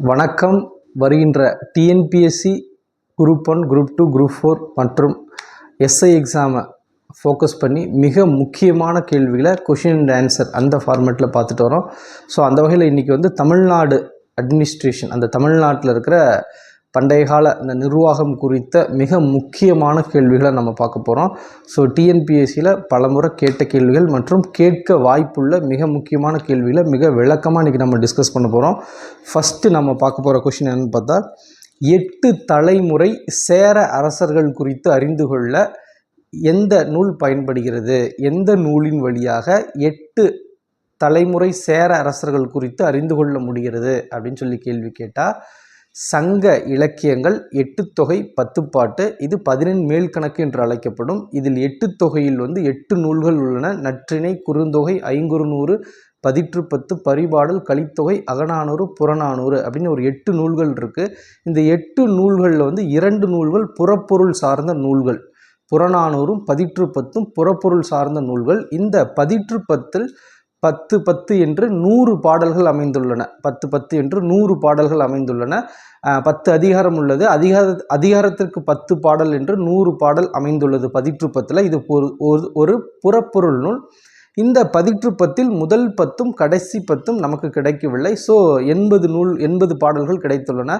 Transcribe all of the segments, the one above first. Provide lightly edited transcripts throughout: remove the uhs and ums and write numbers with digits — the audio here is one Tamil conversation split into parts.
வணக்கம். வருகின்ற டிஎன்பிஎஸ்சி குரூப் 1, குரூப் 2, குரூப் 4 மற்றும் எஸ்ஐ எக்ஸாமை ஃபோக்கஸ் பண்ணி மிக முக்கியமான கேள்விகளை கொஷின் அண்ட் ஆன்சர் அந்த ஃபார்மேட்டில் பார்த்துட்டு வரோம். ஸோ அந்த வகையில் இன்றைக்கி வந்து தமிழ்நாடு அட்மினிஸ்ட்ரேஷன், அந்த தமிழ்நாட்டில் இருக்கிற பண்டைய கால அந்த நிர்வாகம் குறித்த மிக முக்கியமான கேள்விகளை நம்ம பார்க்க போகிறோம். ஸோ டிஎன்பிஎஸ்சியில் பலமுறை கேட்ட கேள்விகள் மற்றும் கேட்க வாய்ப்புள்ள மிக முக்கியமான கேள்விகளை மிக விளக்கமாக இன்றைக்கி நம்ம டிஸ்கஸ் பண்ண போகிறோம். ஃபஸ்ட்டு நம்ம பார்க்க போகிற கொஷின் என்னென்னு பார்த்தா, 8 தலைமுறை சேர அரசர்கள் குறித்து அறிந்து கொள்ள எந்த நூல் பயன்படுகிறது? எந்த நூலின் வழியாக 8 தலைமுறை சேர அரசர்கள் குறித்து அறிந்து கொள்ள முடிகிறது அப்படின்னு சொல்லி கேள்வி கேட்டால், சங்க இலக்கியங்கள் 8 தொகை 10 பாட்டு, இது 11 மேல் கணக்கு என்று அழைக்கப்படும். இதில் 8 தொகையில் 8 நூல்கள் உள்ளன. நற்றிணை, குறுந்தொகை, ஐங்குறுநூறு, பதிற்று 10, பரிபாடல், கலித்தொகை, அகநானூறு, புறநானூறு அப்படின்னு ஒரு 8 நூல்கள் இருக்குது. இந்த 8 நூல்களில் 2 நூல்கள் புறப்பொருள் சார்ந்த நூல்கள். புறநானூறும் பதிற்று 10ம் புறப்பொருள் சார்ந்த நூல்கள். இந்த பதிற்று 10ல் 10 10 என்று 100 பாடல்கள் அமைந்துள்ளன. 10 10 என்று 100 பாடல்கள் அமைந்துள்ளன. 10 அதிகாரம் உள்ளது. அதிகாரத்திற்கு 10 பாடல் என்று 100 பாடல் அமைந்துள்ளது பதிற்று 10ல். இது ஒரு புறப்பொருள் நூல். இந்த பதிற்று 10ல் முதல் 10ம் கடைசி 10ம் நமக்கு கிடைக்கவில்லை. ஸோ 80 பாடல்கள் கிடைத்துள்ளன.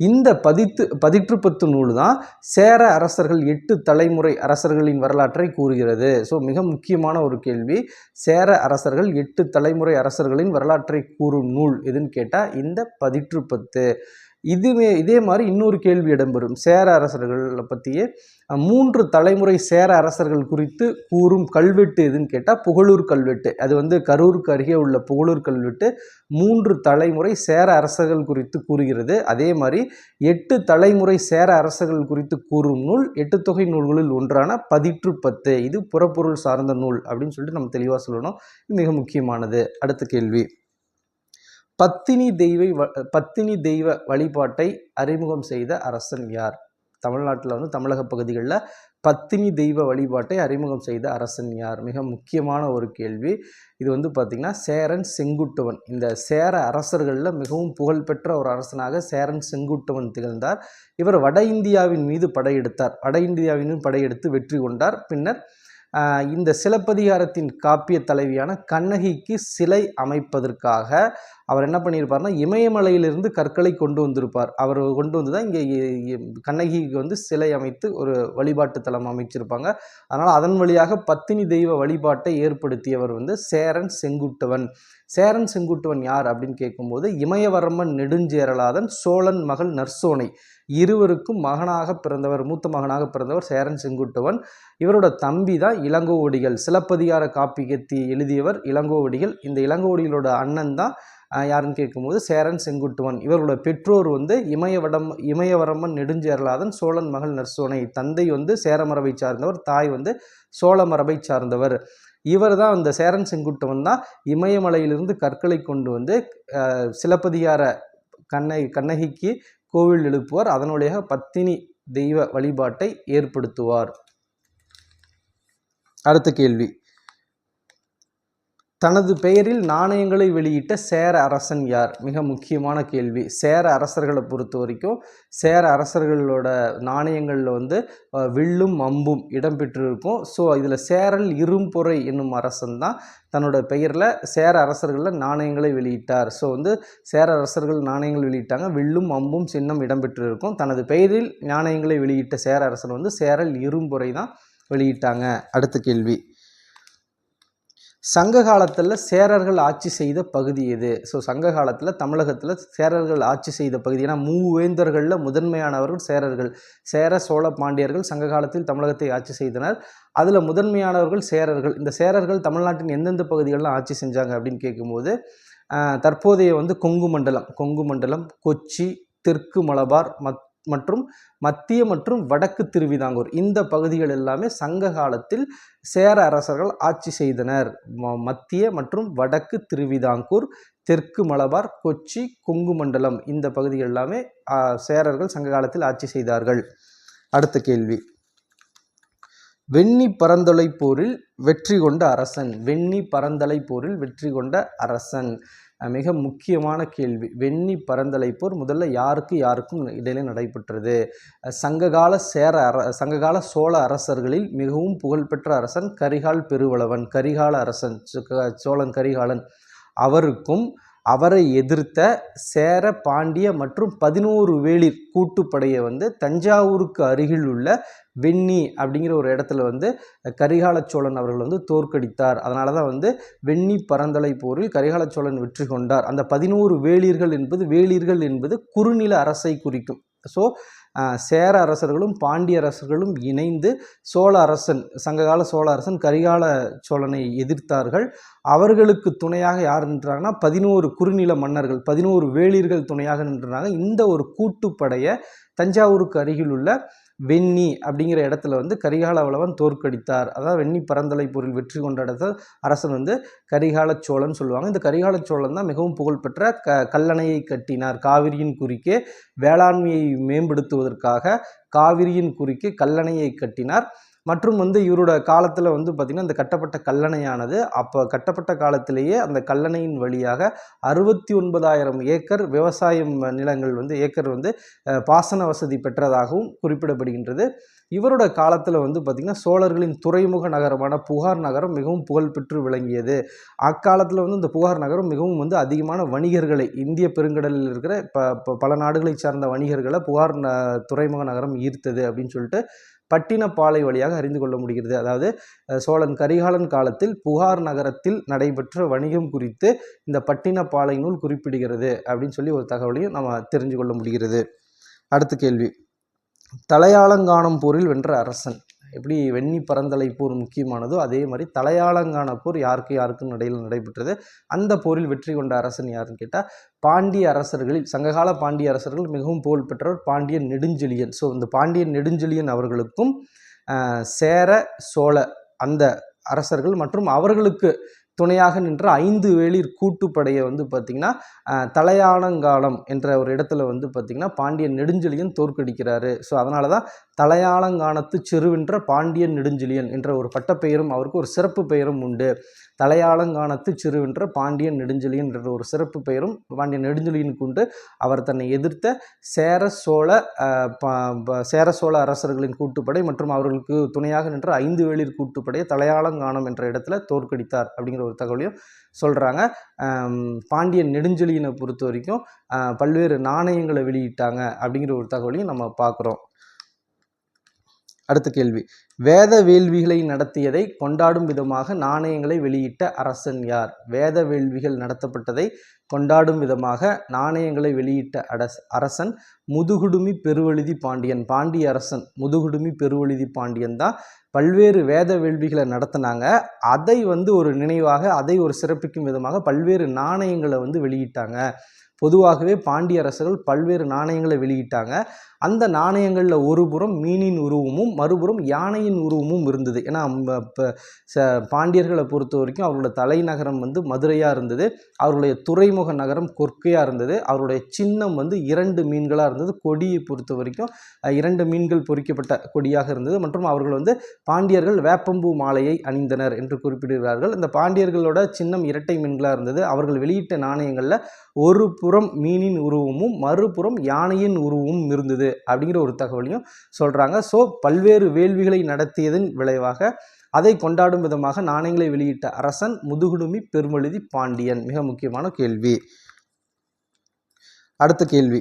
இந்த பதிற்று 10 நூல் தான் சேர அரசர்கள் 8 தலைமுறை அரசர்களின் வரலாற்றை கூறுகிறது. ஸோ மிக முக்கியமான ஒரு கேள்வி. சேர அரசர்கள் 8 தலைமுறை அரசர்களின் வரலாற்றை கூறும் நூல் எதுன்னு கேட்டால் இந்த பதிற்று 10. இதே மாதிரி இன்னொரு கேள்வி இடம்பெறும். சேர அரசர்களை பற்றியே 3 தலைமுறை சேர அரசர்கள் குறித்து கூறும் கல்வெட்டு எதுன்னு கேட்டால் புகழூர் கல்வெட்டு. அது கரூருக்கு அருகே உள்ள புகழூர் கல்வெட்டு 3 தலைமுறை சேர அரசர்கள் குறித்து கூறுகிறது. அதே மாதிரி 8 தலைமுறை சேர அரசர்கள் குறித்து கூறும் நூல் 8 தொகை நூல்களில் ஒன்றான பதிற்று 10. இது புறப்பொருள் சார்ந்த நூல் அப்படின்னு சொல்லிட்டு நம்ம தெளிவாக சொல்லணும். இது மிக முக்கியமானது. அடுத்த கேள்வி, பத்தினி தெய்வ வழிபாட்டை அறிமுகம் செய்த அரசன் யார்? தமிழ்நாட்டில் தமிழக பகுதிகளில் பத்தினி தெய்வ வழிபாட்டை அறிமுகம் செய்த அரசன் யார்? மிக முக்கியமான ஒரு கேள்வி. இது பார்த்திங்கன்னா சேரன் செங்குட்டுவன். இந்த சேர அரசர்களில் மிகவும் புகழ்பெற்ற ஒரு அரசனாக சேரன் செங்குட்டுவன் திகழ்ந்தார். இவர் வட இந்தியாவின் மீது படையெடுத்தார். வட இந்தியாவின் படையெடுத்து வெற்றி கொண்டார். பின்னர் இந்த சிலப்பதிகாரத்தின் காப்பிய தலைவியான கண்ணகிக்கு சிலை அமைப்பதற்காக அவர் என்ன பண்ணியிருப்பார்னா, இமயமலையிலிருந்து கற்களை கொண்டு வந்திருப்பார். அவர் கொண்டு வந்து தான் இங்கே கண்ணகிக்கு சிலை அமைத்து ஒரு வழிபாட்டு தலம் அமைச்சிருப்பாங்க. அதனால் அதன் வழியாக பத்தினி தெய்வ வழிபாட்டை ஏற்படுத்தியவர் சேரன் செங்குட்டுவன். சேரன் செங்குட்டுவன் யார் அப்படின்னு கேட்கும்போது, இமயவரம்பன் நெடுஞ்சேரலாதன் சோழன் மகள் நற்சோனை இருவருக்கும் மூத்த மகனாக பிறந்தவர் சேரன் செங்குட்டுவன். இவரோட தம்பி தான் இளங்கோவடிகள். சிலப்பதிகார காப்பியத்தை எழுதியவர் இளங்கோவடிகள். இந்த இளங்கோவடிகளோட அண்ணன் தான் யாருன்னு கேட்கும்போது சேரன் செங்குட்டுவன். இவரோட பெற்றோர் இமயவரம்பன் நெடுஞ்சேரலாதன் சோழன் மகள் நற்சோனை. தந்தை சேர மரபை சார்ந்தவர், தாய் சோழ மரபை சார்ந்தவர். இவர் தான் இந்த சேரன் செங்குட்டுவன் தான் இமயமலையிலிருந்து கற்களை கொண்டு சிலப்பதிகார கண்ணகிக்கு கோவில் எழுப்புவார். அதனுடைய பத்தினி தெய்வ வழிபாட்டை ஏற்படுத்துவார். அடுத்த கேள்வி, தனது பெயரில் நாணயங்களை வெளியிட்ட சேர அரசன் யார்? மிக முக்கியமான கேள்வி. சேர அரசர்களை பொறுத்த வரைக்கும் சேர அரசர்களோட நாணயங்களில் வில்லும் அம்பும் இடம்பெற்றிருக்கும். ஸோ இதில் சேரல் இரும்பொறை என்னும் அரசன் தான் தன்னோட பெயரில் சேர அரசர்களில் நாணயங்களை வெளியிட்டார். ஸோ சேர அரசர்கள் நாணயங்கள் வெளியிட்டாங்க. வில்லும் அம்பும் சின்னம் இடம்பெற்றிருக்கும். தனது பெயரில் நாணயங்களை வெளியிட்ட சேர அரசன் சேரல் இரும்பொறை தான் வெளியிட்டாங்க. அடுத்த கேள்வி, சங்க காலத்தில் சேரர்கள் ஆட்சி செய்த பகுதி எது? ஸோ சங்க காலத்தில் தமிழகத்தில் சேரர்கள் ஆட்சி செய்த பகுதி, ஏன்னா மூவேந்தர்களில் முதன்மையானவர்கள் சேரர்கள். சேர சோழ பாண்டியர்கள் சங்க காலத்தில் தமிழகத்தை ஆட்சி செய்தனர். அதில் முதன்மையானவர்கள் சேரர்கள். இந்த சேரர்கள் தமிழ்நாட்டின் எந்தெந்த பகுதிகளெலாம் ஆட்சி செஞ்சாங்க அப்படின்னு கேட்கும்போது, தற்போதைய கொங்கு மண்டலம், கொச்சி, தெற்கு மலபார் மற்றும் மத்திய மற்றும் வடக்கு திருவிதாங்கூர், இந்த பகுதிகள் எல்லாமே சங்க காலத்தில் சேர அரசர்கள் ஆட்சி செய்தனர். மத்திய மற்றும் வடக்கு திருவிதாங்கூர், தெற்கு மலபார், கொச்சி, கொங்கு மண்டலம், இந்த பகுதிகள் எல்லாமே சேரர்கள் சங்க காலத்தில் ஆட்சி செய்தார்கள். அடுத்த கேள்வி, வெண்ணி பரந்தலை போரில் வெற்றி கொண்ட அரசன். வெண்ணி பரந்தலை போரில் வெற்றி கொண்ட அரசன். மிக முக்கியமான கேள்வி. வெண்ணி பரந்தலை போர் முதல்ல யாருக்கும் இடையிலே நடைபெற்றது? சங்ககால சோழ அரசர்களில் மிகவும் புகழ்பெற்ற அரசன் கரிகால் பெருவளவன், கரிகால அரசன், சோழன் கரிகாலன். அவருக்கும் அவரை எதிர்த்த சேர, பாண்டிய மற்றும் 11 வேளிர் கூட்டுப்படையை தஞ்சாவூருக்கு அருகில் உள்ள வெண்ணி அப்படிங்கிற ஒரு இடத்துல கரிகால சோழன் அவர்கள் தோற்கடித்தார். அதனால தான் வெண்ணி பரந்தலை போரில் கரிகால சோழன் வெற்றி கொண்டார். அந்த 11 வேளிர்கள் என்பது குறுநில அரசை குறிக்கும். ஸோ சேர அரசர்களும் பாண்டிய அரசர்களும் இணைந்து சங்ககால சோழ அரசன் கரிகால சோழனை எதிர்த்தார்கள். அவர்களுக்கு துணையாக யார் நின்றாங்கன்னா 11 குறுநில மன்னர்கள், 11 வேளிர்கள் துணையாக நின்றாங்க. இந்த ஒரு கூட்டுப்படையை தஞ்சாவூருக்கு அருகில் உள்ள வெண்ணி அப்படிங்கிற இடத்துல கரிகால வளவன் தோற்கடித்தார். அதாவது வெண்ணி பரந்தலை போரில் வெற்றி கொண்ட இடத்துல அரசன் கரிகால சோழன் சொல்லுவாங்க. இந்த கரிகால சோழன் தான் மிகவும் புகழ்பெற்ற கல்லணையை கட்டினார். காவிரியின் குறுக்கே வேளாண்மையை மேம்படுத்துவதற்காக காவிரியின் குறுக்கே கல்லணையை கட்டினார். மற்றும் இவரோட காலத்தில் பார்த்திங்கன்னா இந்த கட்டப்பட்ட கல்லணையானது அப்போ கட்டப்பட்ட காலத்திலேயே அந்த கல்லணையின் வழியாக 69,000 ஏக்கர் விவசாயம் நிலங்கள் ஏக்கர் பாசன வசதி பெற்றதாகவும் குறிப்பிடப்படுகின்றது. இவரோட காலத்தில் பார்த்திங்கன்னா சோழர்களின் துறைமுக நகரமான புகார் நகரம் மிகவும் புகழ்பெற்று விளங்கியது. அக்காலத்தில் இந்த புகார் நகரம் மிகவும் அதிகமான வணிகர்களை, இந்திய பெருங்கடலில் இருக்கிற பல நாடுகளை சார்ந்த வணிகர்களை புகார் துறைமுக நகரம் ஈர்த்தது அப்படின்னு சொல்லிட்டு பட்டினப்பாலை வழியாக அறிந்து கொள்ள முடிகிறது. அதாவது சோழன் கரிகாலன் காலத்தில் புகார் நகரத்தில் நடைபெற்ற வணிகம் குறித்து இந்த பட்டினப்பாலை நூல் குறிப்பிடுகிறது அப்படின்னு சொல்லி ஒரு தகவலையும் நம்ம தெரிஞ்சு கொள்ள முடிகிறது. அடுத்த கேள்வி, தலையாலங்கானம் போரில் வென்ற அரசன். எப்படி வெண்ணி பரந்தலை போர் முக்கியமானதோ அதே மாதிரி தலையாலங்கான போர் யாருக்கும் இடையில் நடைபெற்றது. அந்த போரில் வெற்றி கொண்ட அரசன் யாருன்னு கேட்டால் பாண்டிய அரசர்களில் சங்ககால பாண்டிய அரசர்கள் மிகவும் புகழ் பெற்றவர் பாண்டியன் நெடுஞ்செழியன். ஸோ இந்த பாண்டியன் நெடுஞ்செழியன் அவர்களுக்கும் சேர சோழ அந்த அரசர்கள் மற்றும் அவர்களுக்கு துணையாக நின்ற 5 வேளிர் கூட்டுப்படையை பார்த்திங்கன்னா தலையாலங்கானம் என்ற ஒரு இடத்துல பார்த்திங்கன்னா பாண்டியன் நெடுஞ்செழியன் தோற்கடிக்கிறாரு. ஸோ அதனால தான் தலையாலங்கானத்து செருவென்ற பாண்டியன் நெடுஞ்செழியன் என்ற ஒரு பட்டப்பெயரும் அவருக்கு ஒரு சிறப்பு பெயரும் உண்டு. தலையாலங்கானத்து செருவென்ற பாண்டியன் நெடுஞ்செழியன் என்ற ஒரு சிறப்பு பெயரும் பாண்டியன் நெடுஞ்செழியனுக்கு உண்டு. அவர் தன்னை எதிர்த்த சேர சோழ அரசர்களின் கூட்டுப்படை மற்றும் அவர்களுக்கு துணையாக நின்ற 5 வேளிர் கூட்டுப்படையை தலையாலங்கானம் என்ற இடத்துல தோற்கடித்தார் அப்படிங்கிற ஒரு தகவலையும் சொல்கிறாங்க. பாண்டியன் நெடுஞ்செழியனை பொறுத்த வரைக்கும் பல்வேறு நாணயங்களை வெளியிட்டாங்க அப்படிங்கிற ஒரு தகவலையும் நம்ம பார்க்குறோம். அடுத்த கேள்வி, வேத வேள்விகளை நடத்தியதை கொண்டாடும் விதமாக நாணயங்களை வெளியிட்ட அரசன் யார்? வேத வேள்விகள் நடத்தப்பட்டதை கொண்டாடும் விதமாக நாணயங்களை வெளியிட்ட அரசன் முதுகுடுமி பெருவழுதி பாண்டியன். பாண்டிய அரசன் முதுகுடுமி பெருவழுதி பாண்டியன் தான் பல்வேறு வேத வேள்விகளை நடத்தினாங்க. அதை ஒரு நினைவாக, அதை ஒரு சிறப்பிக்கும் விதமாக பல்வேறு நாணயங்களை வெளியிட்டாங்க. பொதுவாகவே பாண்டிய அரசர்கள் பல்வேறு நாணயங்களை வெளியிட்டாங்க. அந்த நாணயங்களில் ஒரு புறம் மீனின் உருவமும் மறுபுறம் யானையின் உருவமும் இருந்தது. ஏன்னா இப்போ பாண்டியர்களை பொறுத்த வரைக்கும் அவர்களோட தலைநகரம் மதுரையாக இருந்தது, அவர்களுடைய துறைமுக நகரம் கொற்கையாக இருந்தது, அவருடைய சின்னம் 2 மீன்களாக இருந்தது. கொடியை பொறுத்த வரைக்கும் 2 மீன்கள் பொறிக்கப்பட்ட கொடியாக இருந்தது. மற்றும் அவர்கள் பாண்டியர்கள் வேப்பம்பூ மாலையை அணிந்தனர் என்று குறிப்பிடுகிறார்கள். இந்த பாண்டியர்களோட சின்னம் இரட்டை மீன்களாக இருந்தது. அவர்கள் வெளியிட்ட நாணயங்களில் ஒரு புறம் மீனின் உருவமும் மறுபுறம் யானையின் உருவமும் இருந்தது அப்படிங்கிற ஒரு தகவலையும் சொல்கிறாங்க. ஸோ பல்வேறு வேள்விகளை நடத்தியதன் விளைவாக அதை கொண்டாடும் விதமாக நாணயங்களை வெளியிட்ட அரசன் முதுகுடுமி பெருவழுதி பாண்டியன். மிக முக்கியமான கேள்வி. அடுத்த கேள்வி,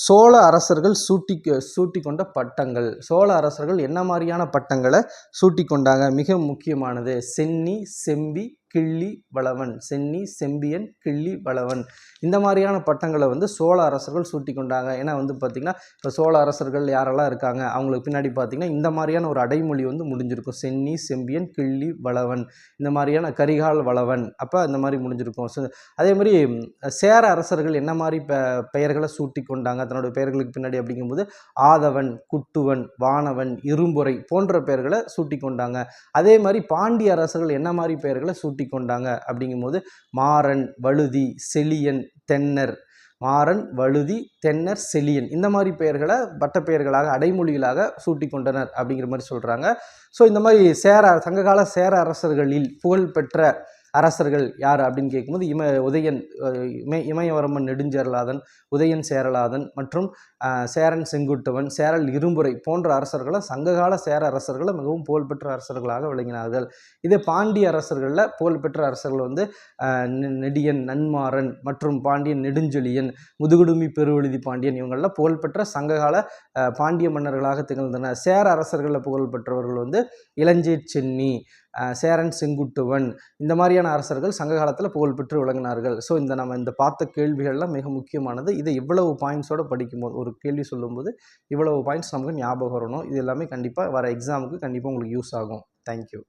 சோழ அரசர்கள் சூட்டி கொண்ட பட்டங்கள். சோழ அரசர்கள் என்ன மாதிரியான பட்டங்களை சூட்டி கொண்டாங்க? மிக முக்கியமானது சென்னி, செம்பி, கிள்ளி, வளவன். சென்னி, செம்பியன், கிள்ளி, வளவன் இந்த மாதிரியான பட்டங்களை சோழ அரசர்கள் சூட்டி கொண்டாங்க. ஏன்னா பார்த்திங்கன்னா இப்போ சோழ அரசர்கள் யாரெல்லாம் இருக்காங்க அவங்களுக்கு பின்னாடி பார்த்திங்கன்னா இந்த மாதிரியான ஒரு அடைமொழி முடிஞ்சிருக்கும். சென்னி, செம்பியன், கிள்ளி, வளவன், இந்த மாதிரியான கரிகால் வளவன், அப்போ இந்த மாதிரி முடிஞ்சிருக்கும். ஸோ அதே மாதிரி சேர அரசர்கள் என்ன மாதிரி பெயர்களை சூட்டி கொண்டாங்க தன்னோட பெயர்களுக்கு பின்னாடி அப்படிங்கும்போது ஆதவன், குட்டுவன், வானவன், இரும்புரை போன்ற பெயர்களை சூட்டி கொண்டாங்க. அதே மாதிரி பாண்டிய அரசர்கள் என்ன மாதிரி பெயர்களை சூட்டி கொண்டாங்க அப்படிங்கும்போது மாறன், வழுதி, செழியன், தென்னர். மாறன், வழுதி, தென்னர், செழியன் இந்த மாதிரி பெயர்களை பட்ட பெயர்களாக அடைமொழிகளாக சூட்டி கொண்டனர் அப்படிங்கிற மாதிரி சொல்கிறாங்க. ஸோ இந்த மாதிரி சங்ககால சேர அரசர்களில் புகழ்பெற்ற அரசர்கள் யார் அப்படின்னு கேட்கும்போது உதயன், இமயவரம்பன் நெடுஞ்சேரலாதன், உதயன் சேரலாதன் மற்றும் சேரன் செங்குட்டுவன், சேரல் இரும்புரை போன்ற அரசர்களை சங்ககால சேர அரசர்களை மிகவும் புகழ்பெற்ற அரசர்களாக விளங்கினார்கள். இதே பாண்டிய அரசர்களில் புகழ்பெற்ற அரசர்கள் வந்து நெடியன், நன்மாறன் மற்றும் பாண்டியன் நெடுஞ்செழியன், முதுகுடுமி பெருவழுதி பாண்டியன் இவங்களெல்லாம் புகழ்பெற்ற சங்ககால பாண்டிய மன்னர்களாக திகழ்ந்தனர். சேர அரசர்களில் புகழ்பெற்றவர்கள் வந்து இளஞ்சேட் சென்னி, சேரன் செங்குட்டுவன், இந்த மாதிரியான அரசர்கள் சங்க காலத்தில் புகழ்பெற்று விளங்கினார்கள். ஸோ நம்ம இந்த பார்த்த கேள்விகள்லாம் மிக முக்கியமானது. இதை இவ்வளவு பாயிண்ட்ஸோடு படிக்கும்போது, ஒரு கேள்வி சொல்லும்போது இவ்வளவு பாயிண்ட்ஸ் நமக்கு ஞாபகம் வரணும். இது எல்லாமே கண்டிப்பாக வர எக்ஸாமுக்கு கண்டிப்பாக உங்களுக்கு யூஸ் ஆகும். தேங்க்யூ.